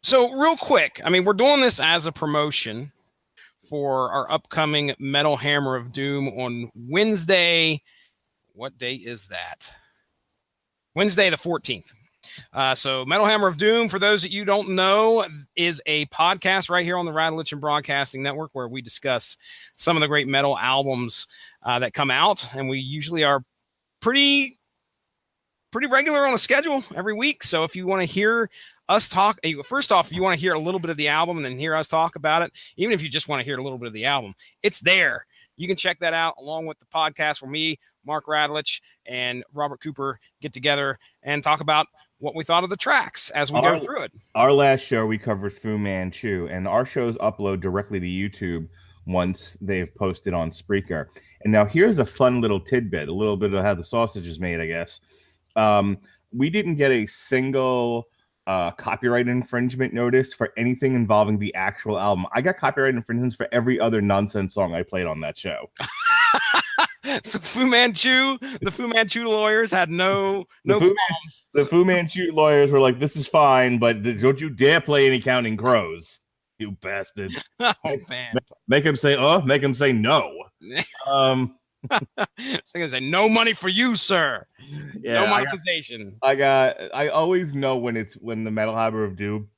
So real quick, I mean, we're doing this as a promotion for our upcoming Metal Hammer of Doom on Wednesday. What day is that? Wednesday the 14th. So Metal Hammer of Doom, for those that you don't know, is a podcast right here on the Radulich and Broadcasting Network where we discuss some of the great metal albums that come out. And we usually are pretty regular on a schedule every week. So if you want to hear us talk, first off, if you want to hear a little bit of the album and then hear us talk about it, even if you just want to hear a little bit of the album, it's there. You can check that out along with the podcast where me, Mark Radulich, and Robert Cooper get together and talk about what we thought of the tracks as we go through it. Our last show, we covered Fu Manchu, and our shows upload directly to YouTube once they've posted on Spreaker. And now here's a fun little tidbit, a little bit of how the sausage is made, I guess. We didn't get a single copyright infringement notice for anything involving the actual album. I got copyright infringements for every other nonsense song I played on that show. So the Fu Manchu lawyers had no problems. The Fu Manchu lawyers were like, "This is fine, but don't you dare play any Counting Crows, you bastards!" Oh man, make him say no. So gonna say no money for you, sir. Yeah, no monetization. I always know when the Metal Hammer of Doom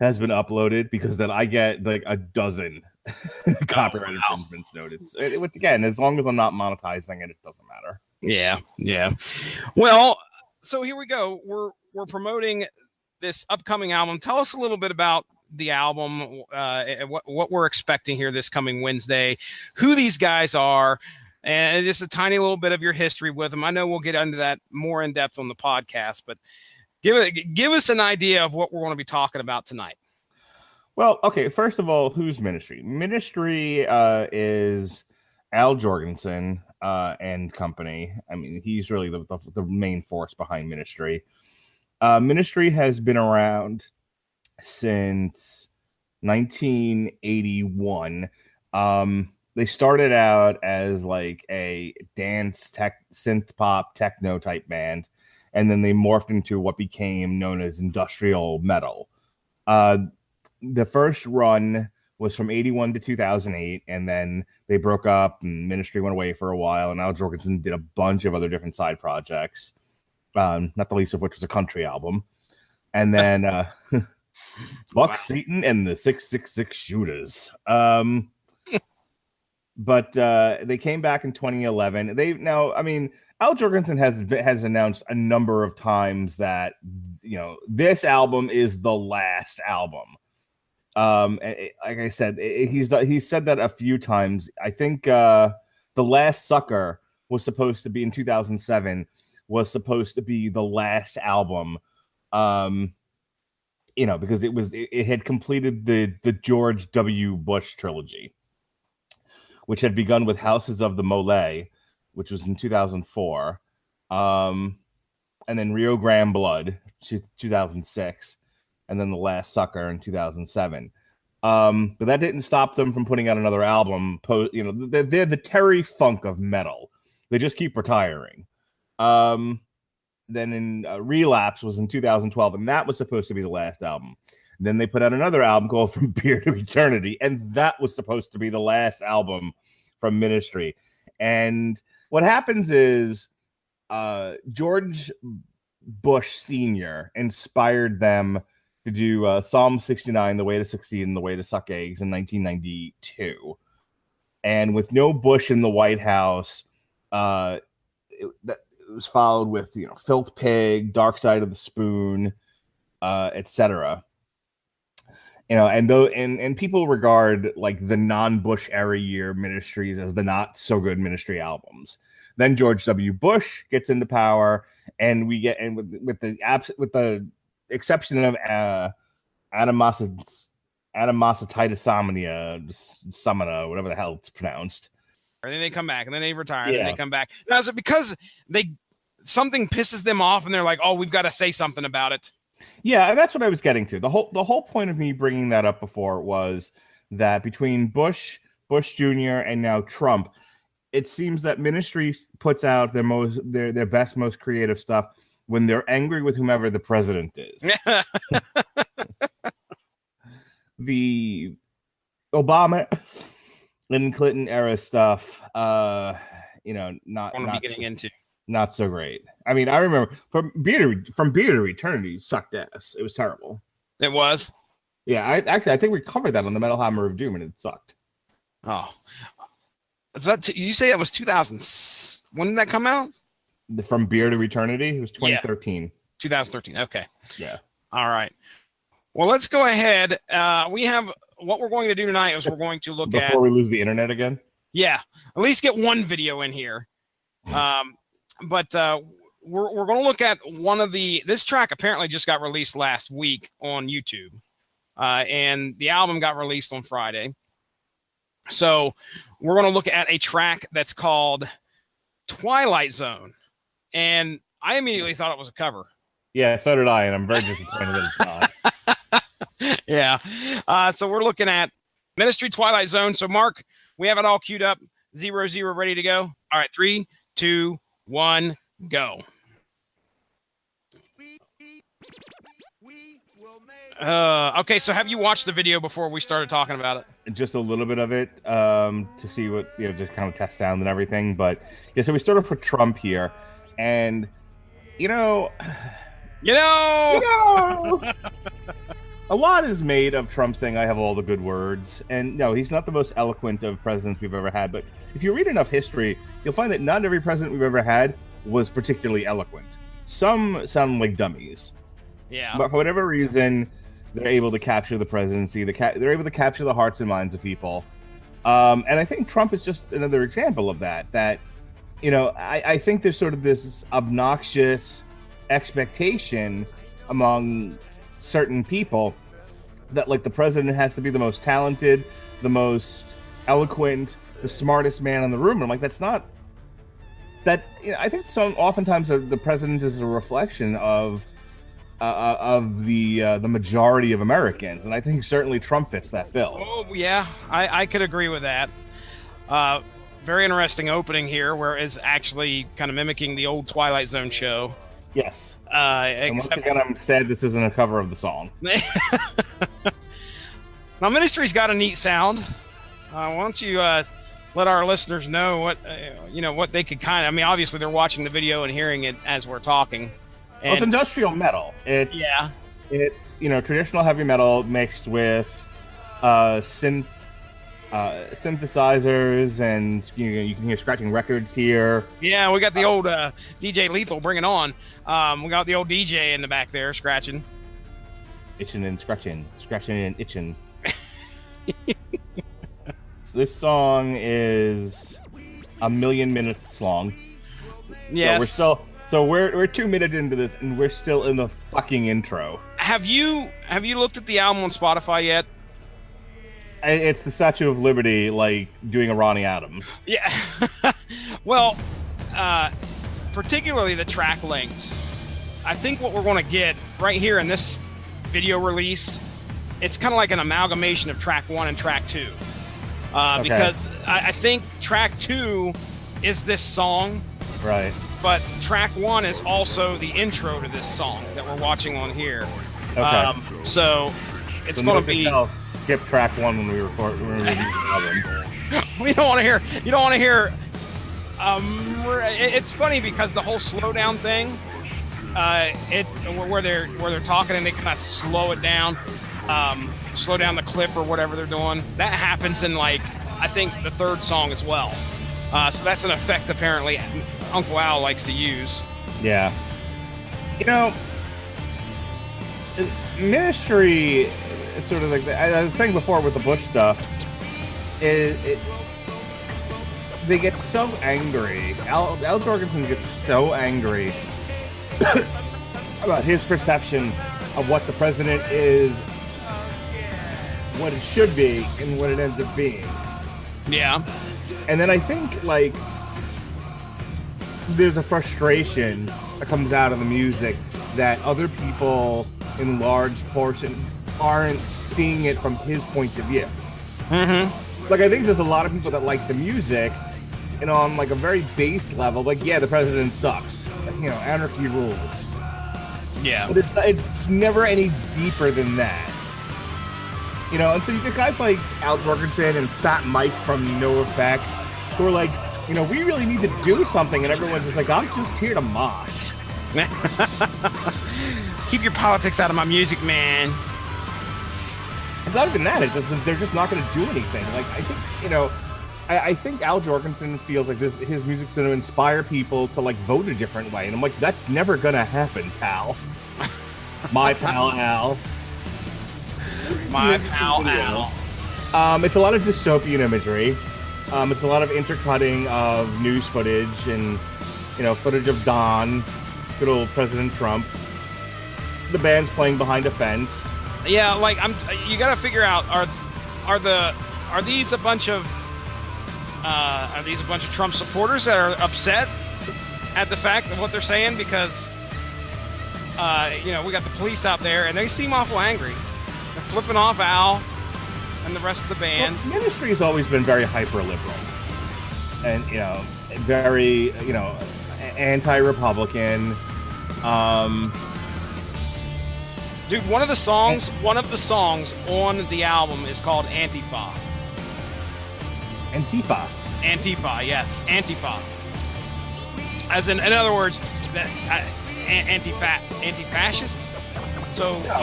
has been uploaded, because then I get like a dozen copyright infringements noted. Which again, as long as I'm not monetizing it, it doesn't matter. Yeah. Well, so here we go. We're promoting this upcoming album. Tell us a little bit about the album, what we're expecting here this coming Wednesday, who these guys are, and just a tiny little bit of your history with them. I know we'll get into that more in depth on the podcast, but give us an idea of what we're going to be talking about tonight. Well, okay, first of all, who's Ministry? Ministry is Al Jorgensen and company. I mean, he's really the main force behind Ministry. Ministry has been around since 1981. They started out as like a dance synth pop techno type band, and then they morphed into what became known as industrial metal. The first run was from 81 to 2008, and then they broke up and Ministry went away for a while, and Al Jorgensen did a bunch of other different side projects, not the least of which was a country album. And then Buck Seaton and the 666 Shooters. But they came back in 2011. Al Jorgensen has announced a number of times that, this album is the last album. Like I said, he's said that a few times. I think The Last Sucker was supposed to be in 2007, was supposed to be the last album, because it had completed the George W. Bush trilogy, which had begun with Houses of the Mole, which was in 2004, and then Rio Grande Blood, 2006. And then The Last Sucker in 2007. But that didn't stop them from putting out another album. They're the Terry Funk of metal. They just keep retiring. Then in Relapse was in 2012, and that was supposed to be the last album. Then they put out another album called From Beer to Eternity, and that was supposed to be the last album from Ministry. And what happens is George Bush Sr. inspired them to do Psalm 69, The Way to Succeed and The Way to Suck Eggs in 1992. And with no Bush in the White House, it was followed with, Filth Pig, Dark Side of the Spoon, etc. And people regard like the non-Bush era year Ministries as the not so good Ministry albums. Then George W. Bush gets into power, and we get with the exception of animosititis samana, whatever the hell it's pronounced. And then they come back, and then they retire, and then they come back. Now, is it because something pisses them off, and they're like, "Oh, we've got to say something about it"? Yeah, and that's what I was getting to. The whole point of me bringing that up before was that between Bush Jr. and now Trump, it seems that Ministry puts out their best, most creative stuff when they're angry with whomever the president is. the Obama and Clinton era stuff, not getting into. Not so great. I mean, I remember from Beer to Eternity sucked ass. It was terrible. It was. Yeah, I think we covered that on the Metal Hammer of Doom, and it sucked. Oh, you say that was 2000? When did that come out? From Beer to Eternity, it was 2013. Yeah. 2013. Okay. Yeah. All right. Well, let's go ahead. We have what we're going to do tonight is we're going to look before we lose the internet again. Yeah, at least get one video in here. But we're going to look at this track apparently just got released last week on YouTube, and the album got released on Friday. So we're going to look at a track that's called Twilight Zone, and I immediately thought it was a cover. Yeah, so did I, and I'm very disappointed that it's not. Yeah. So we're looking at Ministry Twilight Zone. So Mark, we have it all queued up. 0, 0, ready to go. All right, 3, 2, 1, go. Okay, so have you watched the video before we started talking about it? Just a little bit of it, to see what, just kind of test sound and everything. But yeah, so we start off with Trump here, and a lot is made of Trump saying, I have all the good words. And no, he's not the most eloquent of presidents we've ever had. But if you read enough history, you'll find that not every president we've ever had was particularly eloquent. Some sound like dummies. Yeah. But for whatever reason, they're able to capture the presidency. They're able to capture the hearts and minds of people. And I think Trump is just another example of that. I think there's sort of this obnoxious expectation among certain people that like the president has to be the most talented, the most eloquent, the smartest man in the room. And I'm like, that's not that. I think oftentimes the president is a reflection of the majority of Americans, and I think certainly Trump fits that bill. Oh yeah, I could agree with that. Very interesting opening here, where it's actually kind of mimicking the old Twilight Zone show. Yes. And once again, I'm sad this isn't a cover of the song. Now, Ministry's got a neat sound. Why don't you let our listeners know what they could kind of. I mean, obviously they're watching the video and hearing it as we're talking. Well, it's industrial metal. It's traditional heavy metal mixed with synthesizers, and you can hear scratching records here. Yeah, we got the old DJ Lethal, bring it on. We got the old DJ in the back there scratching, itching and scratching and itching. This song is 1 million minutes long. Yes. So we're 2 minutes into this, and we're still in the fucking intro. Have you looked at the album on Spotify yet? It's the Statue of Liberty, like doing a Ronnie Adams. Yeah. Well, particularly the track lengths. I think what we're going to get right here in this video release, it's kind of like an amalgamation of track 1 and track 2. Okay. Because I think track 2 is this song. Right. But track 1 is also the intro to this song that we're watching on here. Okay. So it's going to be... Skip track 1 when we record. When we release the album. You don't want to hear. It's funny because the whole slowdown thing, where they're talking and they kind of slow it down, slow down the clip or whatever they're doing. That happens in I think the third song as well. So that's an effect apparently Uncle Al likes to use. Yeah. Ministry. It's sort of like I was saying before with the Bush stuff. They get so angry. Al Jorgensen gets so angry about his perception of what the president is, what it should be, and what it ends up being. Yeah. And then I think there's a frustration that comes out of the music that other people in large portion aren't seeing it from his point of view. Mm-hmm. I think there's a lot of people that like the music, and on a very base level, the president sucks. Anarchy rules. Yeah. But it's never any deeper than that. You know, and so you get guys like Al Jorgensen and Fat Mike from NoFX who are like, you know, we really need to do something, and everyone's just like, I'm just here to mosh. Keep your politics out of my music, man. It's not even that. It's just that they're just not going to do anything. Like, I think, you know, I think Al Jorgensen feels like his music's going to inspire people to, like, vote a different way. And I'm like, that's never going to happen, pal. My pal, Al. My pal, Al. It's a lot of dystopian imagery. It's a lot of intercutting of news footage and, you know, footage of Don, good old President Trump. The band's playing behind a fence. Yeah, like you got to figure out are these a bunch of Trump supporters that are upset at the fact of what they're saying because you know, we got the police out there and they seem awful angry. They're flipping off Al and the rest of the band. Well, Ministry has always been very hyper liberal and, you know, very, you know, anti-Republican. Dude, one of the songs on the album is called Antifa. Antifa, yes, Antifa. As in other words, that anti-fascist. So no,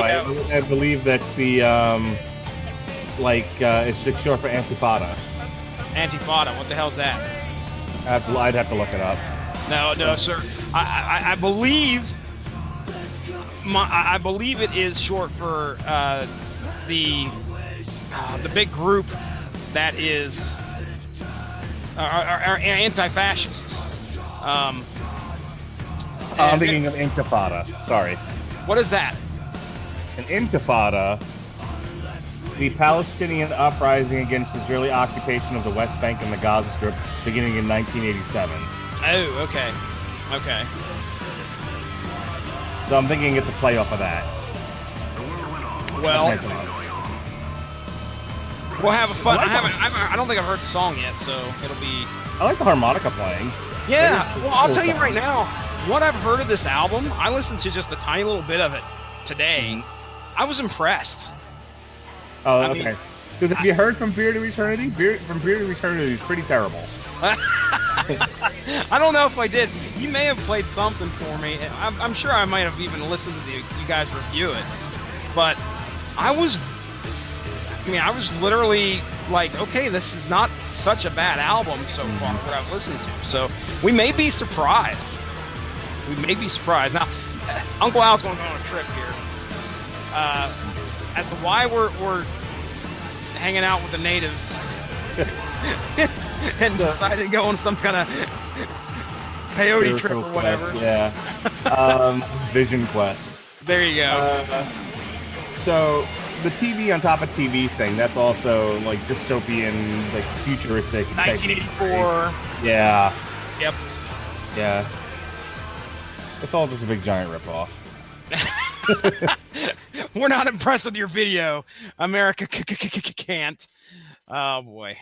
I believe that's the it's short for Antifada. Antifada, what the hell's that? I'd have to look it up. No, sir. I believe. I believe it is short for the big group that is are anti-fascists. I'm thinking of Intifada. Sorry. What is that? An Intifada, the Palestinian uprising against Israeli occupation of the West Bank and the Gaza Strip, beginning in 1987. Oh, okay. So I'm thinking it's a playoff of that. Well, we'll have a fun. I don't think I've heard the song yet, so it'll be. I like the harmonica playing. Yeah, well, I'll tell you right now, what I've heard of this album, I listened to just a tiny little bit of it today. I was impressed. Oh, okay. Because have you heard From Beer to Eternity? From Beer to Eternity is pretty terrible. I don't know if I did. You may have played something for me. I'm sure I might have even listened to you guys review it. But I was literally like, okay, this is not such a bad album so far that I've listened to. So we may be surprised. Now, Uncle Al's going on a trip here. As to why we're hanging out with the natives and decided to go on some kind of peyote trip or whatever. Quest, yeah. Vision Quest. There you go. So the TV on top of TV thing, that's also like dystopian, like futuristic. 1984. Yeah. Yep. Yeah. It's all just a big giant ripoff. We're not impressed with your video, AmeriKKKant. Oh boy.